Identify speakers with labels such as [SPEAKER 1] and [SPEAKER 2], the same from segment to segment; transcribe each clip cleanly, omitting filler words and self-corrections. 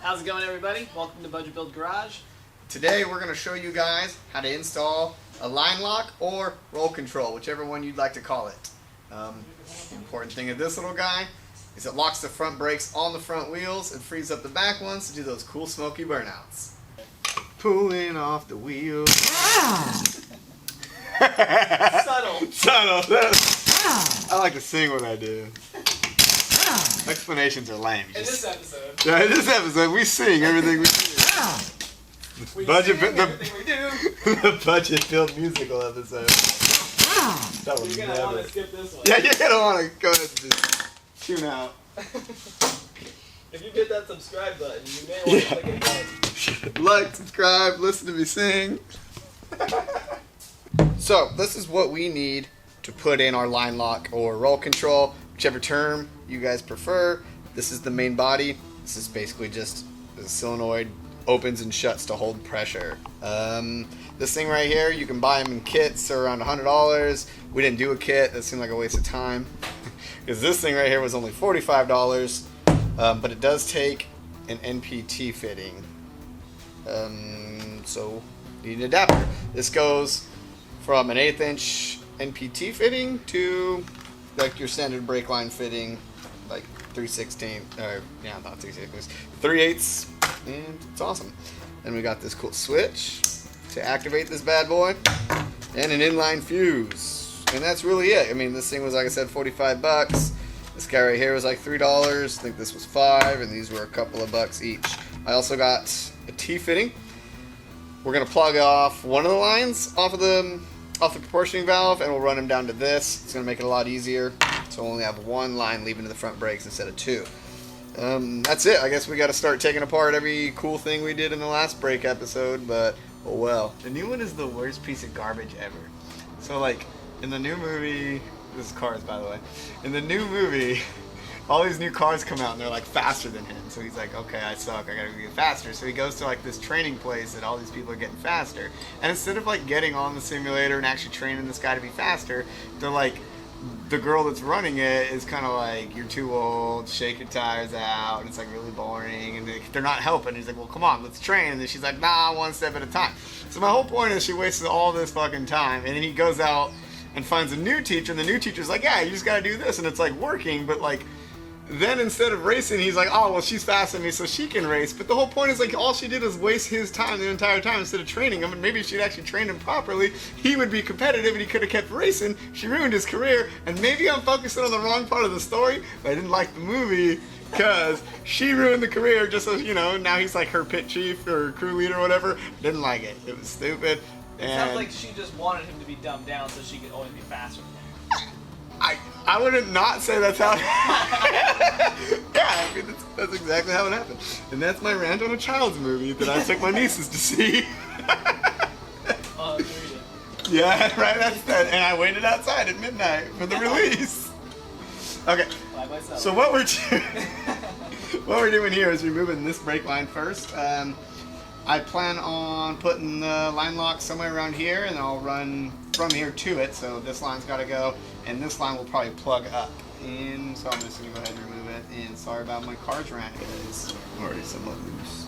[SPEAKER 1] How's it going, everybody? Welcome to Budget Build Garage.
[SPEAKER 2] Today we're going to show you guys how to install a line lock or roll control, whichever one you'd like to call it. The important thing of this little guy is it locks the front brakes on the front wheels and frees up the back ones to do those cool smoky burnouts. Pulling off the wheels. Subtle. I like to sing when I do. Explanations are lame.
[SPEAKER 1] In this episode.
[SPEAKER 2] Yeah, in this episode we sing everything we do.
[SPEAKER 1] We
[SPEAKER 2] Budget,
[SPEAKER 1] sing everything we do.
[SPEAKER 2] The Budget Build musical episode. That was
[SPEAKER 1] You're gonna want to skip this one.
[SPEAKER 2] Yeah, you're gonna want to go ahead and just tune out.
[SPEAKER 1] If you hit that subscribe button, you may want to click it again.
[SPEAKER 2] Like, subscribe, listen to me sing. So, this is what we need to put in our line lock or roll control, whichever term you guys prefer. This is the main body. This is basically just a solenoid, opens and shuts to hold pressure. This thing right here, you can buy them in kits. They're around $100. We didn't do a kit. That seemed like a waste of time. Because this thing right here was only $45. But it does take an NPT fitting. So you need an adapter. This goes from an 1/8 inch NPT fitting to like your standard brake line fitting, like 3/16, or yeah, not 3/16, 3/8, and it's awesome. And we got this cool switch to activate this bad boy, and an inline fuse, and that's really it. I mean, this thing was, like I said, $45. This guy right here was like $3. I think this was $5, and these were a couple of bucks each. I also got a T-fitting. We're gonna plug off one of the lines off the proportioning valve, and we'll run them down to this. It's gonna make it a lot easier. So we'll only have one line leaving to the front brakes instead of two. That's it. I guess we got to start taking apart every cool thing we did in the last brake episode, but oh well. The new one is the worst piece of garbage ever. So like in the new movie, this is Cars, by the way. In the new movie, all these new cars come out and they're like faster than him. So he's like, okay, I suck, I gotta get faster. So he goes to like this training place that all these people are getting faster. And instead of like getting on the simulator and actually training this guy to be faster, they're like, the girl that's running it is kind of like, you're too old, shake your tires out, and it's like really boring, and they're not helping. He's like, well, come on, let's train. And then she's like, nah, one step at a time. So my whole point is she wasted all this fucking time, and then he goes out and finds a new teacher, and the new teacher's like, yeah, you just gotta do this, and it's like working, but like, then instead of racing, he's like, oh, well, she's faster than me, so she can race. But the whole point is, like, all she did is waste his time the entire time instead of training him. And maybe if she'd actually trained him properly, he would be competitive and he could have kept racing. She ruined his career. And maybe I'm focusing on the wrong part of the story, but I didn't like the movie because she ruined the career just so, you know, now he's like her pit chief or crew leader or whatever. Didn't like it. It was stupid.
[SPEAKER 1] It sounds like she just wanted him to be dumbed down so she could always be faster than him.
[SPEAKER 2] I wouldn't not say that's how it happened. Yeah, I mean, that's exactly how it happened. And that's my rant on a child's movie that I took my nieces to see. Yeah, right, that's that. And I waited outside at midnight for the release. Okay, so what we're doing here is removing this brake line first. I plan on putting the line lock somewhere around here, and I'll run from here to it, so this line's got to go, and this line will probably plug up. And so I'm just going to go ahead and remove it, and sorry about my car's rant, guys. Already somewhat loose.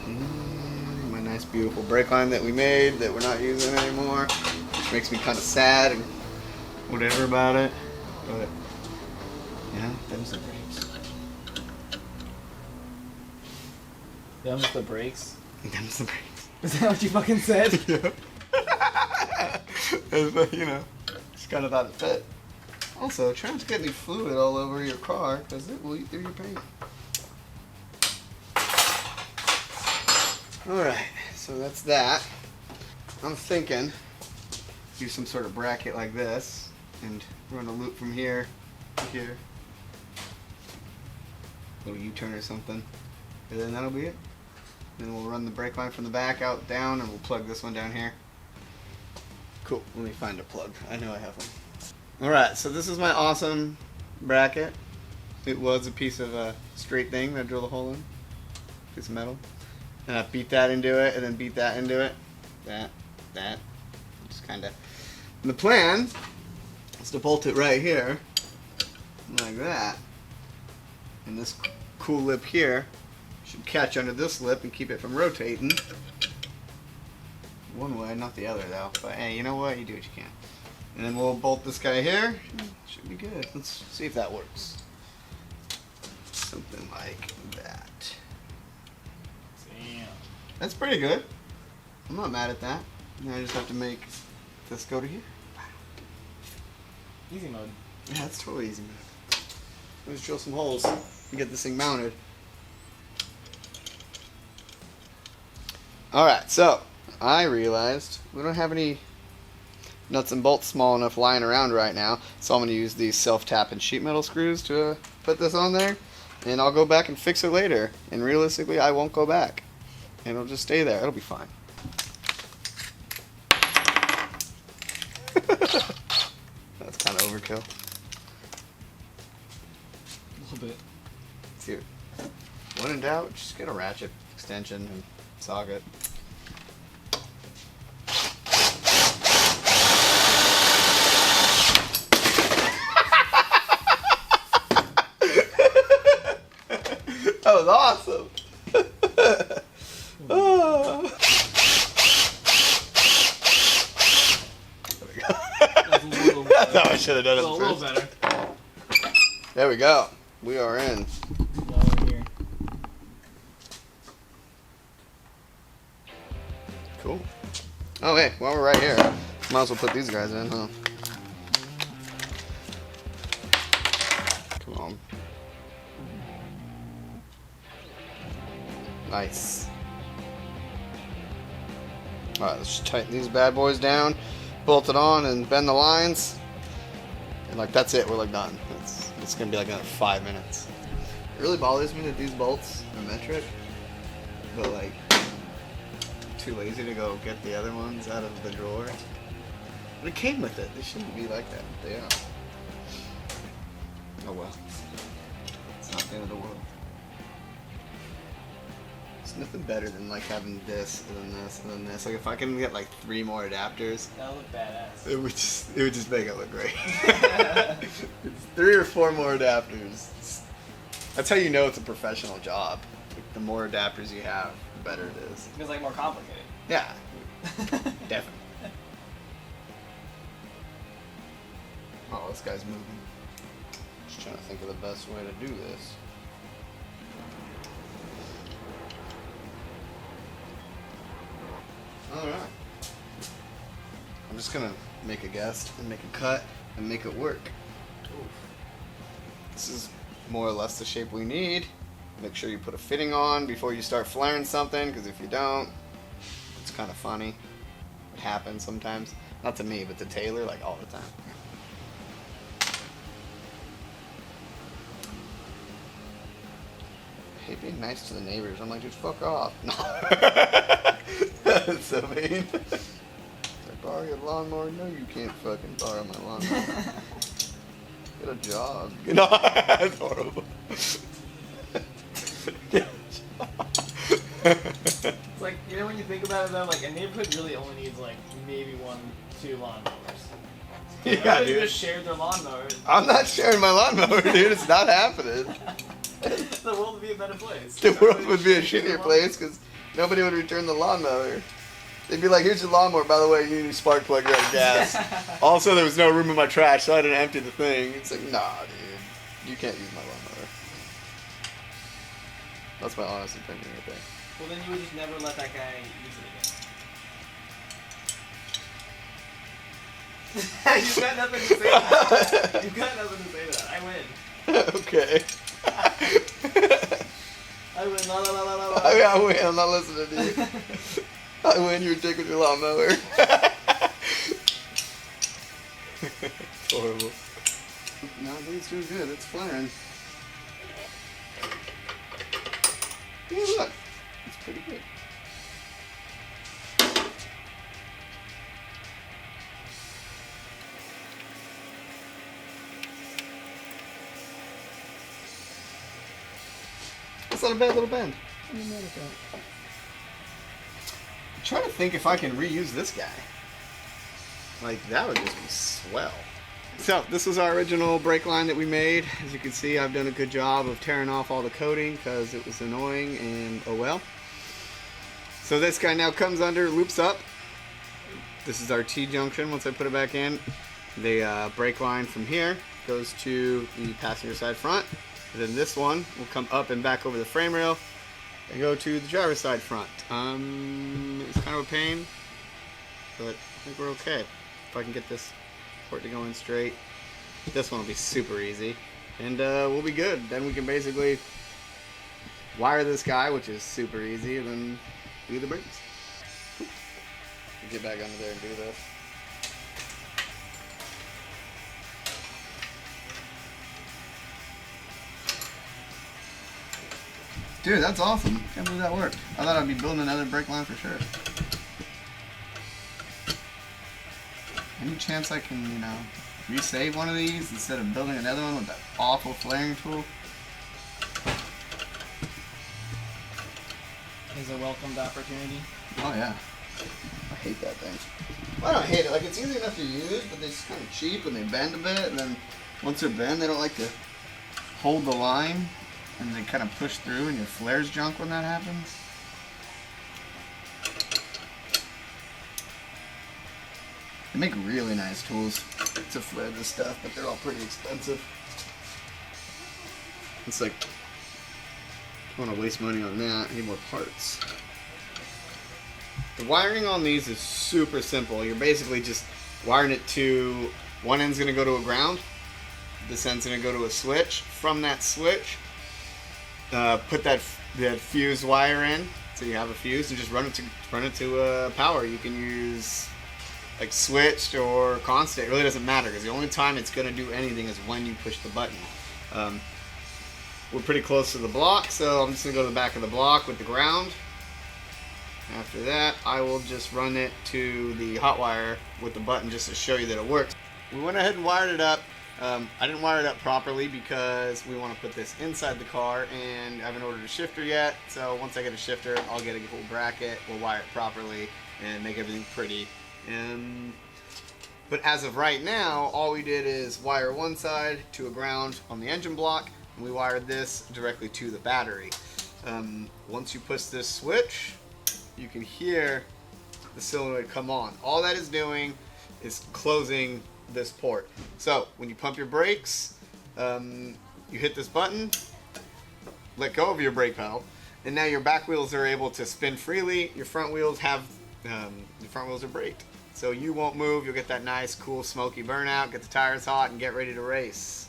[SPEAKER 2] And my nice beautiful brake line that we made that we're not using anymore, which makes me kind of sad and whatever about it, but yeah, them's the brakes.
[SPEAKER 1] Them's the brakes?
[SPEAKER 2] Them's the brakes.
[SPEAKER 1] Is that what you fucking said?
[SPEAKER 2] Yeah. You know, just kind of thought it fit. Also, try not to get any fluid all over your car, because it will eat through your paint. Alright, so that's that. I'm thinking, do some sort of bracket like this, and run a loop from here to here. A little U-turn or something. And then that'll be it. Then we'll run the brake line from the back out, down, and we'll plug this one down here. Cool, let me find a plug. I know I have one. Alright, so this is my awesome bracket. It was a piece of straight thing that I drilled a hole in. Piece of metal. And I beat that into it, and then beat that into it. That. Just kinda. And the plan is to bolt it right here. Like that. And this cool lip here Should catch under this lip and keep it from rotating. One way, not the other though. But hey, you know what? You do what you can. And then we'll bolt this guy here. Should be good. Let's see if that works. Something like that.
[SPEAKER 1] Damn.
[SPEAKER 2] That's pretty good. I'm not mad at that. Now I just have to make this go to here.
[SPEAKER 1] Easy mode.
[SPEAKER 2] Yeah, that's totally easy mode. Let's drill some holes and get this thing mounted. Alright, so I realized we don't have any nuts and bolts small enough lying around right now, so I'm going to use these self-tapping sheet metal screws to put this on there, and I'll go back and fix it later. And realistically, I won't go back. And it'll just stay there. It'll be fine. That's kind of overkill.
[SPEAKER 1] A little bit.
[SPEAKER 2] Dude, when in doubt, just get a ratchet extension and socket. That was awesome. Oh. There we go.
[SPEAKER 1] That's a little better.
[SPEAKER 2] That's how I should have done it
[SPEAKER 1] A little better.
[SPEAKER 2] There we go. We are in.
[SPEAKER 1] Now we're here.
[SPEAKER 2] Cool. Oh, hey, while we're right here, might as well put these guys in, huh? Come on. Nice. Alright, let's just tighten these bad boys down, bolt it on, and bend the lines. And, like, that's it. We're, like, done. It's going to be, like, another 5 minutes. It really bothers me that these bolts are metric, but, like, too lazy to go get the other ones out of the drawer. But it came with it. They shouldn't be like that, but they are. Oh well. It's not the end of the world. It's nothing better than like having this and then this and then this. Like if I can get like 3 more adapters,
[SPEAKER 1] That'll look badass.
[SPEAKER 2] it would just make it look great. It's 3 or 4 more adapters. That's how you know it's a professional job. Like, the more adapters you have, the better it is.
[SPEAKER 1] It's like more complicated.
[SPEAKER 2] Yeah, definitely. Oh, this guy's moving. Just trying to think of the best way to do this. Alright. I'm just gonna make a guess and make a cut and make it work.
[SPEAKER 1] Oof.
[SPEAKER 2] This is more or less the shape we need. Make sure you put a fitting on before you start flaring something, because if you don't, it's kind of funny. It happens sometimes. Not to me, but to Taylor, like all the time. I hate being nice to the neighbors. I'm like, dude, fuck off. No. That's so mean. I borrow your lawnmower? No, you can't fucking borrow my lawnmower. Get a job. No, that's horrible. Get a job.
[SPEAKER 1] It's like, you know when you think about it though, like a neighborhood really only needs like maybe 1, 2 lawnmowers.
[SPEAKER 2] Yeah,
[SPEAKER 1] Everybody
[SPEAKER 2] dude.
[SPEAKER 1] just shared their lawnmowers.
[SPEAKER 2] I'm not sharing my lawnmower, dude. It's not happening.
[SPEAKER 1] The world would be a better place.
[SPEAKER 2] The world would be a shittier place because nobody would return the lawnmower. They'd be like, here's your lawnmower, by the way, you need a spark plug, you're out of gas. Also, there was no room in my trash, so I had to empty the thing. It's like, nah, dude. You can't use my lawnmower. That's my honest opinion right there.
[SPEAKER 1] Well, then you would just never let that guy use it again. You've got nothing to say to that. You've got nothing to say to that. I win.
[SPEAKER 2] Okay.
[SPEAKER 1] I win. La la la la la.
[SPEAKER 2] I win. I'm not listening to you. I win. You're a dick with your lawnmower. It's horrible. No, I think it's doing good. It's flaring. Yeah, look. It's pretty good. That's not a bad little bend. I'm not mad at that. I'm trying to think if I can reuse this guy. Like, that would just be swell. So this was our original brake line that we made. As you can see, I've done a good job of tearing off all the coating because it was annoying, and oh well. So this guy now comes under, loops up. This is our T-junction. Once I put it back in, the brake line from here goes to the passenger side front. And then this one will come up and back over the frame rail and go to the driver's side front. It's kind of a pain, but I think we're okay. If I can get this port to go in straight, this one will be super easy, and we'll be good. Then we can basically wire this guy, which is super easy, and then do the brakes. Get back under there and do this. Dude, that's awesome. Can't believe that worked. I thought I'd be building another brake line for sure. Any chance I can, you know, resave one of these instead of building another one with that awful flaring tool?
[SPEAKER 1] Is a welcomed opportunity.
[SPEAKER 2] Oh yeah. I hate that thing. Well, I don't hate it. Like, it's easy enough to use, but they're just kind of cheap and they bend a bit, and then once they're bent, they don't like to hold the line, and they kind of push through, and your flares junk when that happens. They make really nice tools to flare this stuff, but they're all pretty expensive. It's like, I don't want to waste money on that. I need more parts. The wiring on these is super simple. You're basically just wiring it to, one end's going to go to a ground, this end's going to go to a switch. From that switch, put that fuse wire in, so you have a fuse, and just run it to power. You can use like switched or constant. It really doesn't matter, because the only time it's going to do anything is when you push the button. We're pretty close to the block, so I'm just going to go to the back of the block with the ground. After that, I will just run it to the hot wire with the button just to show you that it works. We went ahead and wired it up. I didn't wire it up properly because we want to put this inside the car, and I haven't ordered a shifter yet. So once I get a shifter, I'll get a whole bracket, we'll wire it properly, and make everything pretty. But as of right now, all we did is wire one side to a ground on the engine block, and we wired this directly to the battery. Once you push this switch, you can hear the solenoid come on. All that is doing is closing this port. So when you pump your brakes, you hit this button, let go of your brake pedal, and now your back wheels are able to spin freely. Your front wheels are braked, so you won't move. You'll get that nice, cool, smoky burnout, get the tires hot, and get ready to race.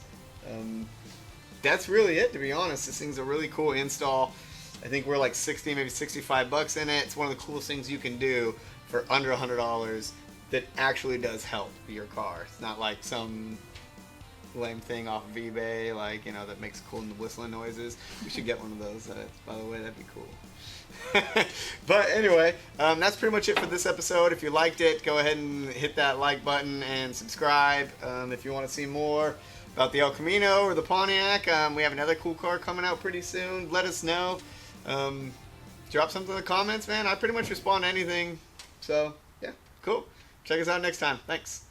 [SPEAKER 2] That's really it, to be honest. This thing's a really cool install. I think we're like 60, maybe 65 bucks in it. It's one of the coolest things you can do for under $100 that actually does help your car. It's not like some lame thing off of eBay, like, you know, that makes cool whistling noises. You should get one of those, by the way. That'd be cool. But anyway, that's pretty much it for this episode. If you liked it, go ahead and hit that like button and subscribe. If you want to see more about the El Camino or the Pontiac, we have another cool car coming out pretty soon. Let us know. Drop something in the comments, man. I pretty much respond to anything. So, yeah, cool. Check us out next time. Thanks.